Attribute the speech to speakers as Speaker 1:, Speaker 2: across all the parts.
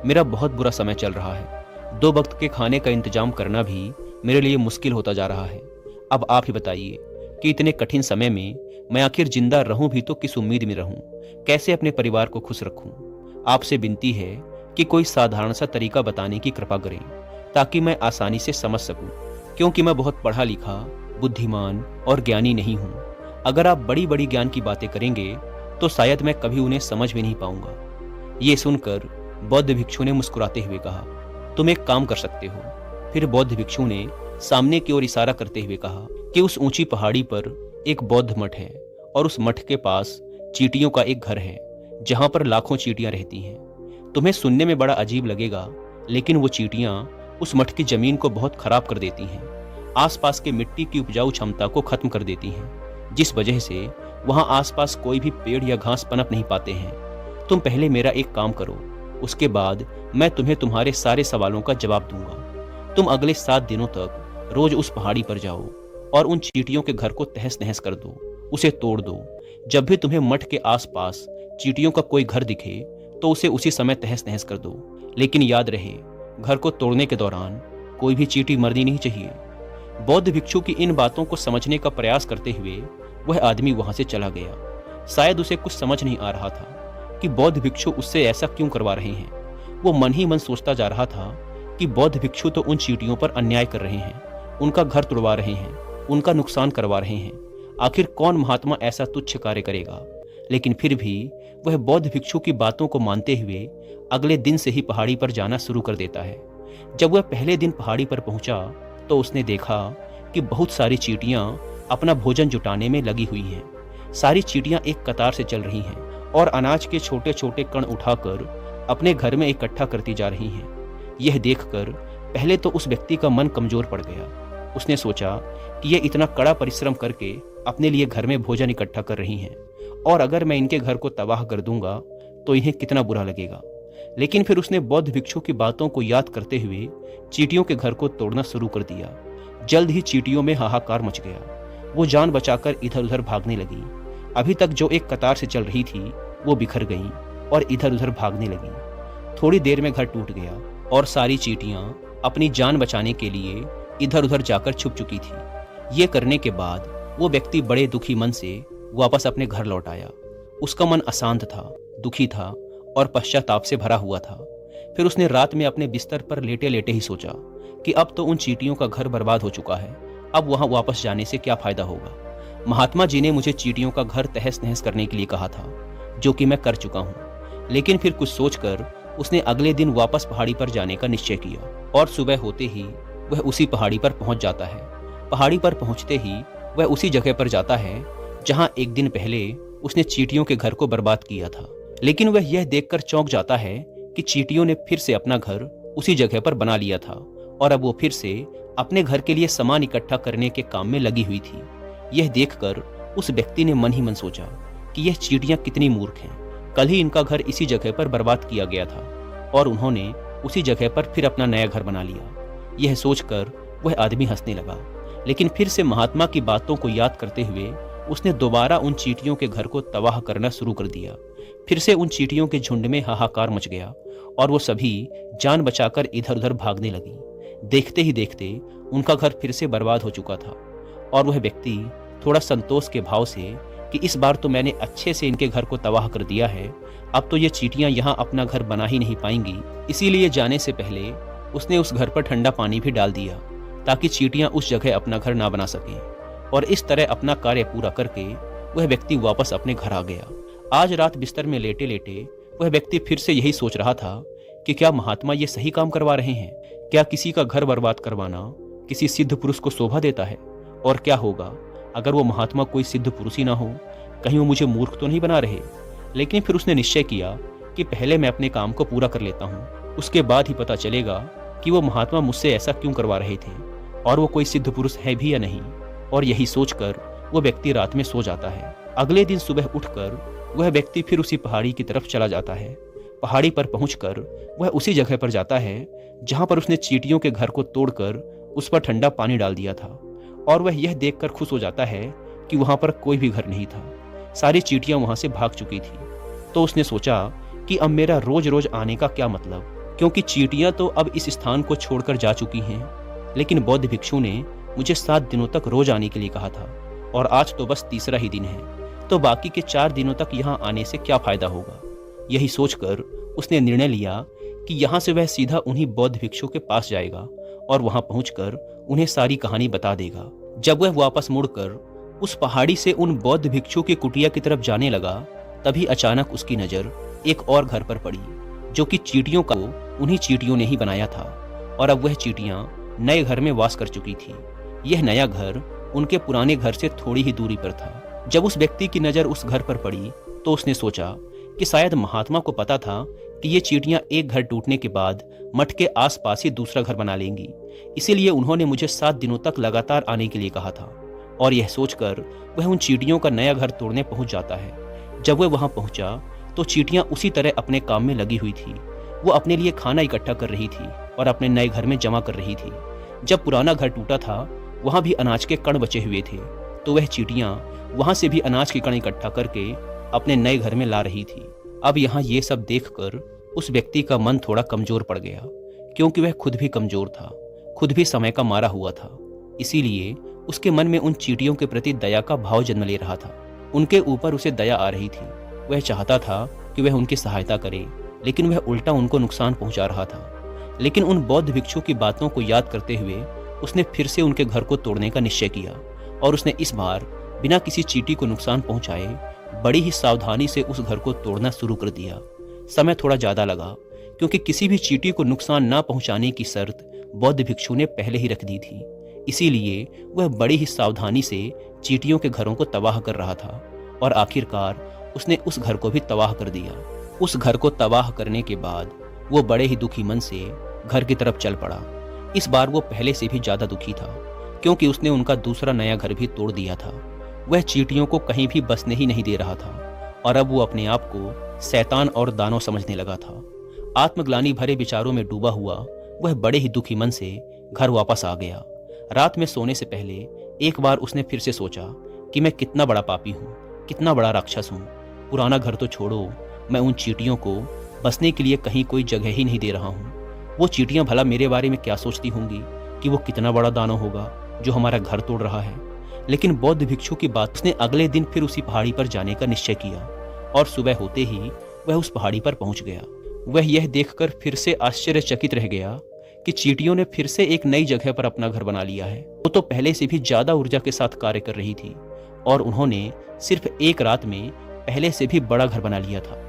Speaker 1: मेरा बहुत बुरा समय चल रहा है। 2 वक्त के खाने का इंतजाम करना भी मेरे लिए मुश्किल होता जा रहा है। अब आप ही बताइए कि इतने कठिन समय में मैं आखिर जिंदा रहूं भी तो किस उम्मीद में रहूं? कैसे अपने परिवार को खुश रखूं? आपसे विनती है कि कोई साधारण सा तरीका बताने की कृपा करें ताकि मैं आसानी से समझ सकूं, क्योंकि मैं बहुत पढ़ा लिखा, बुद्धिमान और ज्ञानी नहीं हूं। अगर आप बड़ी बड़ी ज्ञान की बातें करेंगे तो शायद मैं कभी उन्हें समझ भी नहीं पाऊंगा। ये सुनकर बौद्ध भिक्षु ने मुस्कुराते हुए कहा, तुम एक काम कर सकते हो। फिर बौद्ध भिक्षु ने सामने की ओर इशारा करते हुए कहा कि उस ऊंची पहाड़ी पर एक बौद्ध मठ है और उस मठ के पास चींटियों का एक घर है जहां पर लाखों चींटियां रहती हैं। तुम्हें सुनने में बड़ा अजीब लगेगा, लेकिन वो चींटियां उस मठ की जमीन को बहुत खराब कर देती हैं, आसपास के मिट्टी की उपजाऊ क्षमता को खत्म कर देती हैं, जिस वजह से वहां आसपास कोई भी पेड़ या घास पनप नहीं पाते हैं। तुम पहले मेरा एक काम करो, उसके बाद मैं तुम्हें तुम्हारे सारे सवालों का जवाब दूंगा। तुम अगले 7 दिनों तक रोज उस पहाड़ी पर जाओ और उन चींटियों के घर को तहस नहस कर दो, उसे तोड़ दो। जब भी तुम्हें मठ के आसपास चींटियों का कोई घर दिखे तो उसे उसी समय तहस नहस कर दो, लेकिन याद रहे, घर को तोड़ने के दौरान कोई भी चींटी मरनी नहीं चाहिए। बौद्ध भिक्षु की इन बातों को समझने का प्रयास करते हुए वह आदमी वहां से चला गया। शायद उसे कुछ समझ नहीं आ रहा था कि बौद्ध भिक्षु उससे ऐसा क्यों करवा रहे हैं। वो मन ही मन सोचता जा रहा था कि बौद्ध भिक्षु तो उन चींटियों पर अन्याय कर रहे हैं, उनका घर तुड़वा रहे हैं, उनका नुकसान करवा रहे हैं। आखिर कौन महात्मा ऐसा तुच्छ कार्य करेगा? लेकिन फिर भी वह बौद्ध भिक्षु की बातों को मानते हुए अगले दिन से ही पहाड़ी पर जाना शुरू कर देता है। जब वह पहले दिन पहाड़ी पर पहुंचा तो उसने देखा कि बहुत सारी चींटियां अपना भोजन जुटाने में लगी हुई हैं। सारी चींटियां एक कतार से चल रही हैं और अनाज के छोटे छोटे कण उठाकर अपने घर में इकट्ठा करती जा रही हैं। यह देखकर पहले तो उस व्यक्ति का मन कमजोर पड़ गया। उसने सोचा कि ये इतना कड़ा परिश्रम करके अपने लिए घर में भोजन इकट्ठा कर रही हैं, और अगर मैं इनके घर को तबाह कर दूंगा तो इन्हें कितना बुरा लगेगा। लेकिन फिर उसने बौद्ध भिक्षु की बातों को याद करते हुए चींटियों के घर को तोड़ना शुरू कर दिया। जल्द ही चींटियों में हाहाकार मच गया। वो जान बचाकर इधर उधर भागने लगी। अभी तक जो एक कतार से चल रही थी वो बिखर गई और इधर उधर भागने लगी। थोड़ी देर में घर टूट गया और सारी चींटियां अपनी जान बचाने के लिए इधर उधर जाकर छुप चुकी थी। ये करने के बाद वो व्यक्ति बड़े दुखी मन से वापस अपने घर लौट आया। उसका मन अशांत था, दुखी था और पश्चाताप से भरा हुआ था। फिर उसने रात में अपने बिस्तर पर लेटे लेटे ही सोचा कि अब तो उन चींटियों का घर बर्बाद हो चुका है, अब वहां वापस जाने से क्या फायदा होगा। महात्मा जी ने मुझे चींटियों का घर तहस नहस करने के लिए कहा था, जो कि मैं कर चुका हूँ। लेकिन फिर कुछ सोचकर उसने अगले दिन वापस पहाड़ी पर जाने का निश्चय किया और सुबह होते ही वह उसी पहाड़ी पर पहुंच जाता है। पहाड़ी पर पहुंचते ही वह उसी जगह पर जाता है जहां एक दिन पहले उसने चींटियों के घर को बर्बाद किया था। लेकिन वह यह देखकर चौंक जाता है कि चींटियों ने फिर से अपना घर उसी जगह पर बना लिया था और अब वो फिर से अपने घर के लिए सामान इकट्ठा करने के काम में लगी हुई थी। यह देखकर उस व्यक्ति ने मन ही मन सोचा कि यह चींटियां कितनी मूर्ख हैं। कल ही इनका घर इसी जगह पर बर्बाद किया गया था और उन्होंने उसी जगह पर फिर अपना नया घर बना लिया। यह सोचकर वह आदमी हंसने लगा। लेकिन फिर से महात्मा की बातों को याद करते हुए उसने दोबारा उन चींटियों के घर को तबाह करना शुरू कर दिया। फिर से उन चींटियों के झुंड में हाहाकार मच गया और वो सभी जान बचाकर इधर उधर भागने लगी। देखते ही देखते उनका घर फिर से बर्बाद हो चुका था और वह व्यक्ति थोड़ा संतोष के भाव से कि इस बार तो मैंने अच्छे से इनके घर को तबाह कर दिया है, अब तो ये चींटियां यहाँ अपना घर बना ही नहीं पाएंगी। इसीलिए जाने से पहले उसने उस घर पर ठंडा पानी भी डाल दिया ताकि चींटियां उस जगह अपना घर ना बना सकें। और इस तरह अपना कार्य पूरा करके वह व्यक्ति वापस अपने घर आ गया। आज रात बिस्तर में लेटे लेटे वह व्यक्ति फिर से यही सोच रहा था कि क्या महात्मा ये सही काम करवा रहे हैं? क्या किसी का घर बर्बाद करवाना किसी सिद्ध पुरुष को शोभा देता है? और क्या होगा अगर वो महात्मा कोई सिद्ध पुरुष ही ना हो? कहीं वो मुझे मूर्ख तो नहीं बना रहे? लेकिन फिर उसने निश्चय किया कि पहले मैं अपने काम को पूरा कर लेता हूँ, उसके बाद ही पता चलेगा कि वो महात्मा मुझसे ऐसा क्यों करवा रहे थे और वो कोई सिद्ध पुरुष है भी या नहीं। और यही सोचकर वो व्यक्ति रात में सो जाता है। अगले दिन सुबह उठकर वह व्यक्ति फिर उसी पहाड़ी की तरफ चला जाता है। पहाड़ी पर पहुंचकर वह उसी जगह पर जाता है जहां पर उसने चींटियों के घर को तोड़कर उस पर ठंडा पानी डाल दिया था और वह यह देखकर खुश हो जाता है कि वहां पर कोई भी घर नहीं था। सारी चींटियां वहां से भाग चुकी थी। तो उसने सोचा कि अब मेरा रोज रोज आने का क्या मतलब, क्योंकि चींटियां तो अब इस स्थान को छोड़कर जा चुकी हैं, लेकिन बौद्ध भिक्षु ने मुझे 7 दिनों तक रोज आने के लिए कहा था और आज तो बस तीसरा ही दिन है, तो बाकी के 4 दिनों तक यहाँ आने से क्या फायदा होगा। यही सोचकर उसने निर्णय लिया कि यहाँ से वह सीधा उन्हीं बौद्ध भिक्षु के पास जाएगा और वहां पहुंचकर उन्हें सारी कहानी बता देगा। जब वह वापस मुड़कर उस पहाड़ी से उन बौद्ध भिक्षु की कुटिया की तरफ जाने लगा, तभी अचानक उसकी नजर एक और घर पर पड़ी, जो कि चींटियों का उन्हीं चींटियों ने ही बनाया था और अब वह चींटियां नए घर में वास कर चुकी थी। यह नया घर उनके पुराने घर से थोड़ी ही दूरी पर था। जब उस व्यक्ति की नजर उस घर पर पड़ी तो उसने सोचा कि शायद महात्मा को पता था कि ये चींटियां एक घर टूटने के बाद मठ के आसपास ही दूसरा घर बना लेंगी, इसीलिए उन्होंने मुझे 7 दिनों तक लगातार आने के लिए कहा था। और यह सोचकर वह उन चींटियों का नया घर तोड़ने पहुंच जाता है। जब वह वहां पहुंचा तो चींटियां उसी तरह अपने काम में लगी हुई थी। वो अपने लिए खाना इकट्ठा कर रही थी और अपने नए घर में जमा कर रही थी। जब पुराना घर टूटा था वहां भी अनाज के कण बचे हुए थे, तो वह चींटियां वहां से भी अनाज के कण इकट्ठा करके अपने नए घर में ला रही थी। अब यहाँ ये सब देखकर उस व्यक्ति का मन थोड़ा कमजोर पड़ गया, क्योंकि वह खुद भी कमजोर था, खुद भी समय का मारा हुआ था। इसीलिए उसके मन में उन चींटियों के प्रति दया का भाव जन्म ले रहा था। उनके ऊपर उसे दया आ रही थी। वह चाहता था कि वह उनकी सहायता करे, लेकिन वह उल्टा उनको नुकसान पहुंचा रहा था। लेकिन उन बौद्ध भिक्षु की बातों को याद करते हुए उसने फिर से उनके घर को तोड़ने का निश्चय किया और उसने इस बार बिना किसी चींटी को नुकसान पहुंचाए बड़ी ही सावधानी से उस घर को तोड़ना शुरू कर दिया। समय थोड़ा ज्यादा लगा, क्योंकि किसी भी चींटी को नुकसान ना पहुंचाने की शर्त बौद्ध भिक्षु ने पहले ही रख दी थी। इसीलिए वह बड़ी ही सावधानी से चींटियों के घरों को तबाह कर रहा था और आखिरकार उसने उस घर को भी तबाह कर दिया। उस घर को तबाह करने के बाद वो बड़े ही दुखी मन से घर की तरफ चल पड़ा। इस बार वो पहले से भी ज्यादा दुखी था, क्योंकि उसने उनका दूसरा नया घर भी तोड़ दिया था। वह चींटियों को कहीं भी बसने ही नहीं दे रहा था और अब वो अपने आप को शैतान और दानव समझने लगा था। आत्मग्लानि भरे विचारों में डूबा हुआ वह बड़े ही दुखी मन से घर वापस आ गया। रात में सोने से पहले एक बार उसने फिर से सोचा कि मैं कितना बड़ा पापी हूँ, कितना बड़ा राक्षस हूँ। पुराना घर तो छोड़ो, मैं उन चींटियों को बसने के लिए कहीं कोई जगह ही नहीं दे रहा हूँ। वो चींटियां भला मेरे बारे में क्या सोचती होंगी कि वो कितना बड़ा दानव होगा जो हमारा घर तोड़ रहा है। लेकिन बौद्ध भिक्षु की बात उसने अगले दिन फिर उसी पहाड़ी पर जाने का निश्चय किया और सुबह होते ही वह उस पहाड़ी पर पहुंच गया। वह यह देखकर फिर से आश्चर्यचकित रह गया कि चींटियों ने फिर से एक नई जगह पर अपना घर बना लिया है। वो तो पहले से भी ज्यादा ऊर्जा के साथ कार्य कर रही थी और उन्होंने सिर्फ एक रात में पहले से भी बड़ा घर बना लिया था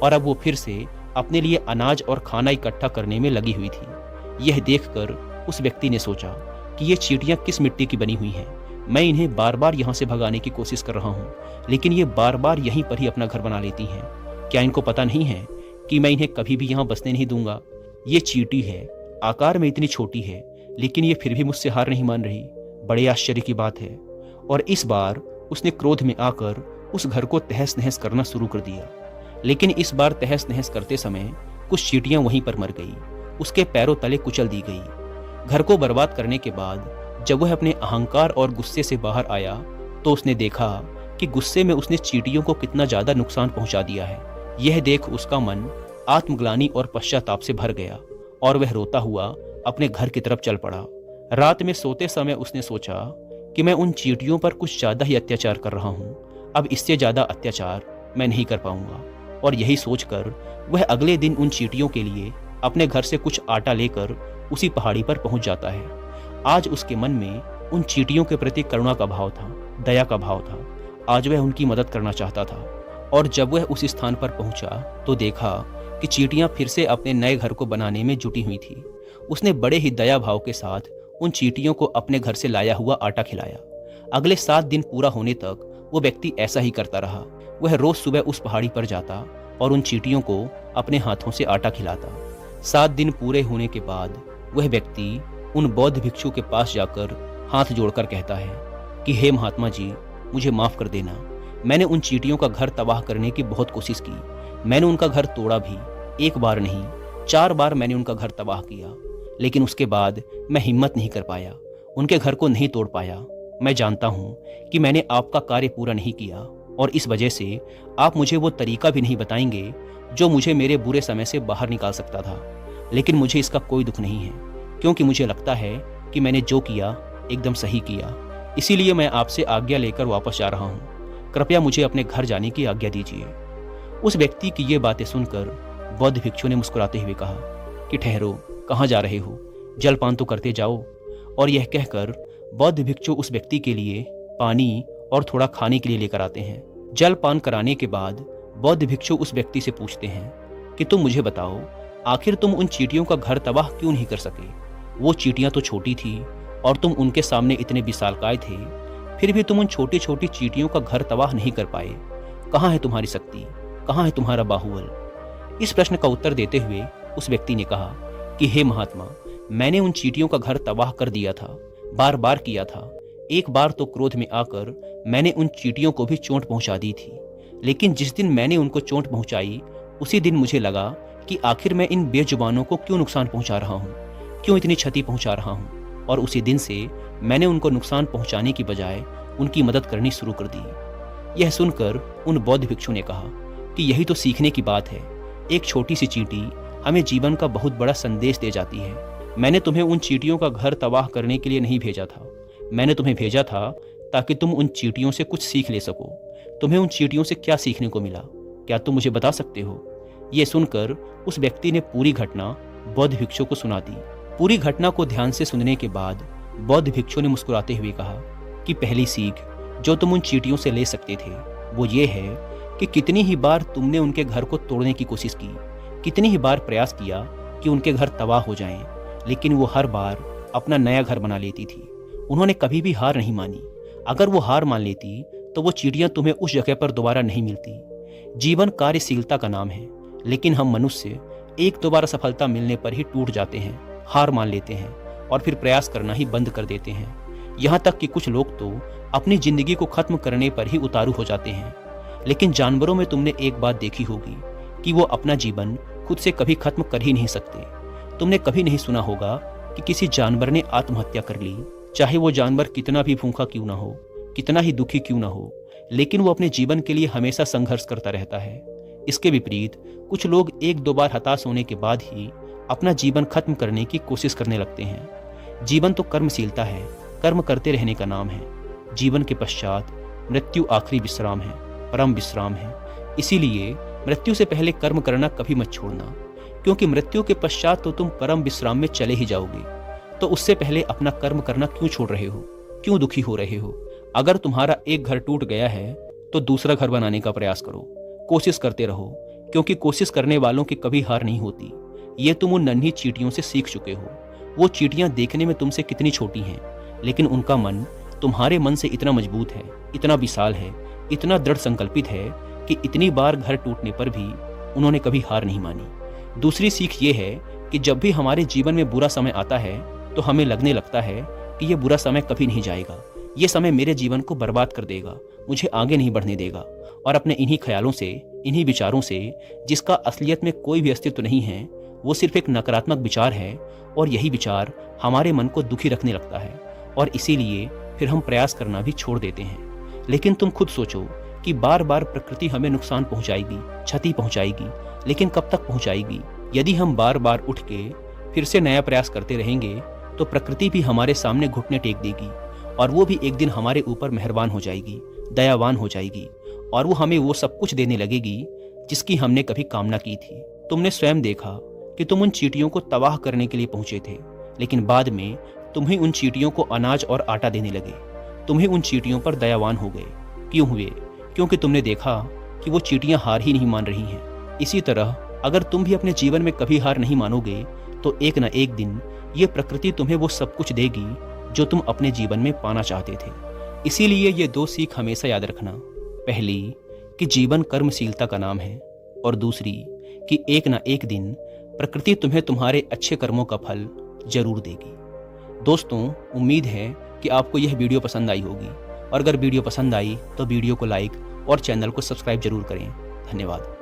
Speaker 1: और अब वो फिर से अपने लिए अनाज और खाना इकट्ठा करने में लगी हुई थी। यह देखकर उस व्यक्ति ने सोचा कि ये चींटियां किस मिट्टी की बनी हुई हैं। मैं इन्हें बार बार यहाँ से भगाने की कोशिश कर रहा हूँ, लेकिन ये बार बार यहीं पर ही अपना घर बना लेती हैं। क्या इनको पता नहीं है कि मैं इन्हें कभी भी यहाँ बसने नहीं दूंगा। ये चींटी है, आकार में इतनी छोटी है, लेकिन ये फिर भी मुझसे हार नहीं मान रही। बड़े आश्चर्य की बात है। और इस बार उसने क्रोध में आकर उस घर को तहस नहस करना शुरू कर दिया। लेकिन इस बार तहस नहस करते समय कुछ चींटियां वहीं पर मर गई, उसके पैरों तले कुचल दी गई। घर को बर्बाद करने के बाद जब वह अपने अहंकार और गुस्से से बाहर आया तो उसने देखा कि गुस्से में उसने चींटियों को कितना ज्यादा नुकसान पहुंचा दिया है। यह देख उसका मन आत्मग्लानि और पश्चाताप से भर गया और वह रोता हुआ अपने घर की तरफ चल पड़ा। रात में सोते समय उसने सोचा कि मैं उन चींटियों पर कुछ ज्यादा ही अत्याचार कर रहा हूँ, अब इससे ज्यादा अत्याचार मैं नहीं कर पाऊंगा। और यही सोचकर वह अगले दिन उन चींटियों के लिए अपने घर से कुछ आटा लेकर उसी पहाड़ी पर पहुंच जाता है। आज उसके मन में उन चींटियों के प्रति करुणा का भाव था, दया का भाव था। आज वह उनकी मदद करना चाहता था। और जब वह उस स्थान पर पहुंचा तो देखा कि चींटियां फिर से अपने नए घर को बनाने में जुटी हुई थी। उसने बड़े ही दया भाव के साथ उन चींटियों को अपने घर से लाया हुआ आटा खिलाया। अगले 7 दिन पूरा होने तक वो व्यक्ति ऐसा ही करता रहा। वह रोज सुबह उस पहाड़ी पर जाता और उन चींटियों को अपने हाथों से आटा खिलाता। 7 दिन पूरे होने के बाद वह व्यक्ति उन बौद्ध भिक्षु के पास जाकर हाथ जोड़कर कहता है कि हे महात्मा जी, मुझे माफ कर देना। मैंने उन चींटियों का घर तबाह करने की बहुत कोशिश की। मैंने उनका घर तोड़ा भी, एक बार नहीं 4 बार मैंने उनका घर तबाह किया, लेकिन उसके बाद मैं हिम्मत नहीं कर पाया, उनके घर को नहीं तोड़ पाया। मैं जानता हूँ कि मैंने आपका कार्य पूरा नहीं किया और इस वजह से आप मुझे वो तरीका भी नहीं बताएंगे जो मुझे मेरे बुरे समय से बाहर निकाल सकता था। लेकिन मुझे इसका कोई दुख नहीं है, क्योंकि मुझे लगता है कि मैंने जो किया एकदम सही किया। इसीलिए मैं आपसे आज्ञा लेकर वापस जा रहा हूँ। कृपया मुझे अपने घर जाने की आज्ञा दीजिए। उस व्यक्ति की ये बातें सुनकर बौद्ध भिक्षु ने मुस्कुराते हुए कहा कि ठहरो, कहाँ जा रहे हो? जलपान तो करते जाओ। और यह कहकर बौद्ध भिक्षु उस व्यक्ति के लिए पानी और थोड़ा खाने के लिए लेकर आते हैं। जलपान कराने के बाद बौद्ध भिक्षु उस व्यक्ति से पूछते हैं कि तुम मुझे बताओ, आखिर तुम उन चींटियों का घर तबाह क्यों नहीं कर सके? वो चींटियां तो छोटी थी और तुम उनके सामने इतने विशालकाय थे, फिर भी तुम उन छोटी छोटी चींटियों का घर तबाह नहीं कर पाए। कहाँ है तुम्हारी शक्ति? कहाँ है तुम्हारा बाहुबल? इस प्रश्न का उत्तर देते हुए उस व्यक्ति ने कहा कि हे महात्मा, मैंने उन चींटियों का घर तबाह कर दिया था, बार बार किया था। एक बार तो क्रोध में आकर मैंने उन चींटियों को भी चोट पहुंचा दी थी, लेकिन जिस दिन मैंने उनको चोट पहुंचाई उसी दिन मुझे लगा कि आखिर मैं इन बेजुबानों को क्यों नुकसान पहुंचा रहा हूं, क्यों इतनी क्षति पहुंचा रहा हूं। और उसी दिन से मैंने उनको नुकसान पहुंचाने की बजाय उनकी मदद करनी शुरू कर दी। यह सुनकर उन बौद्ध भिक्षु ने कहा कि यही तो सीखने की बात है। एक छोटी सी चींटी हमें जीवन का बहुत बड़ा संदेश दे जाती है। मैंने तुम्हें उन चींटियों का घर तबाह करने के लिए नहीं भेजा था, मैंने तुम्हें भेजा था ताकि तुम उन चींटियों से कुछ सीख ले सको। तुम्हें उन चींटियों से क्या सीखने को मिला? क्या तुम मुझे बता सकते हो? ये सुनकर उस व्यक्ति ने पूरी घटना बौद्ध भिक्षु को सुना दी। पूरी घटना को ध्यान से सुनने के बाद बौद्ध भिक्षु ने मुस्कुराते हुए कहा कि पहली सीख जो तुम उन चींटियों से ले सकते थे वो ये है कि कितनी ही बार तुमने उनके घर को तोड़ने की कोशिश की, कितनी ही बार प्रयास किया कि उनके घर तबाह हो जाएं, लेकिन वो हर बार अपना नया घर बना लेती थी। उन्होंने कभी भी हार नहीं मानी। अगर वो हार मान लेती तो वो चिड़ियां तुम्हें उस जगह पर दोबारा नहीं मिलती। जीवन कार्यशीलता का नाम है, लेकिन हम मनुष्य एक दो बार सफलता मिलने पर ही टूट जाते हैं, हार मान लेते हैं और फिर प्रयास करना ही बंद कर देते हैं। यहाँ तक कि कुछ लोग तो अपनी जिंदगी को खत्म करने पर ही उतारू हो जाते हैं। लेकिन जानवरों में तुमने एक बात देखी होगी कि वो अपना जीवन खुद से कभी खत्म कर ही नहीं सकते। तुमने कभी नहीं सुना होगा कि किसी जानवर ने आत्महत्या कर ली, चाहे वो जानवर कितना भी भूखा क्यों ना हो, कितना ही दुखी क्यों ना हो, लेकिन वो अपने जीवन के लिए हमेशा संघर्ष करता रहता है। इसके विपरीत कुछ लोग एक दो बार हताश होने के बाद ही अपना जीवन खत्म करने की कोशिश करने लगते हैं। जीवन तो कर्मशीलता है, कर्म करते रहने का नाम है। जीवन के पश्चात मृत्यु आखिरी विश्राम है, परम विश्राम है। इसीलिए मृत्यु से पहले कर्म करना कभी मत छोड़ना, क्योंकि मृत्यु के पश्चात तो तुम परम विश्राम में चले ही जाओगे। तो उससे पहले अपना कर्म करना क्यों छोड़ रहे हो? क्यों दुखी हो रहे हो? अगर तुम्हारा एक घर टूट गया है तो दूसरा घर बनाने का प्रयास करो, कोशिश करते रहो, क्योंकि कोशिश करने वालों की कभी हार नहीं होती। ये तुम उन नन्ही चींटियों से सीख चुके हो। वो चींटियां देखने में तुमसे कितनी छोटी हैं, लेकिन उनका मन तुम्हारे मन से इतना मजबूत है, इतना विशाल है, इतना दृढ़ संकल्पित है कि इतनी बार घर टूटने पर भी उन्होंने कभी हार नहीं मानी। दूसरी सीख ये है कि जब भी हमारे जीवन में बुरा समय आता है तो हमें लगने लगता है कि ये बुरा समय कभी नहीं जाएगा, ये समय मेरे जीवन को बर्बाद कर देगा, मुझे आगे नहीं बढ़ने देगा। और अपने इन्हीं ख्यालों से, इन्हीं विचारों से, जिसका असलियत में कोई भी अस्तित्व नहीं है, वो सिर्फ एक नकारात्मक विचार है, और यही विचार हमारे मन को दुखी रखने लगता है और इसीलिए फिर हम प्रयास करना भी छोड़ देते हैं। लेकिन तुम खुद सोचो कि बार बार प्रकृति हमें नुकसान पहुंचाएगी, क्षति पहुंचाएगी, लेकिन कब तक पहुंचाएगी? यदि हम बार बार उठ के फिर से नया प्रयास करते रहेंगे तो प्रकृति भी हमारे सामने घुटने टेक देगी और वो भी एक दिन हमारे ऊपर मेहरबान हो जाएगी, दयावान हो जाएगी, और वो हमें वो सब कुछ देने लगेगी जिसकी हमने कभी कामना की थी। तुमने स्वयं देखा कि तुम उन चींटियों को तबाह करने के लिए पहुंचे थे, लेकिन बाद में तुम ही उन चींटियों को अनाज और आटा देने लगे। तुम ही उन चींटियों पर दयावान हो गए। क्यों हुए? क्योंकि तुमने देखा कि वो चींटियां हार ही नहीं मान रही हैं। इसी तरह अगर तुम भी अपने जीवन में कभी हार नहीं मानोगे तो एक न एक दिन ये प्रकृति तुम्हें वो सब कुछ देगी जो तुम अपने जीवन में पाना चाहते थे। इसीलिए ये दो सीख हमेशा याद रखना। पहली कि जीवन कर्मशीलता का नाम है, और दूसरी कि एक न एक दिन प्रकृति तुम्हें तुम्हारे अच्छे कर्मों का फल जरूर देगी। दोस्तों, उम्मीद है कि आपको यह वीडियो पसंद आई होगी, और अगर वीडियो पसंद आई तो वीडियो को लाइक और चैनल को सब्सक्राइब जरूर करें। धन्यवाद।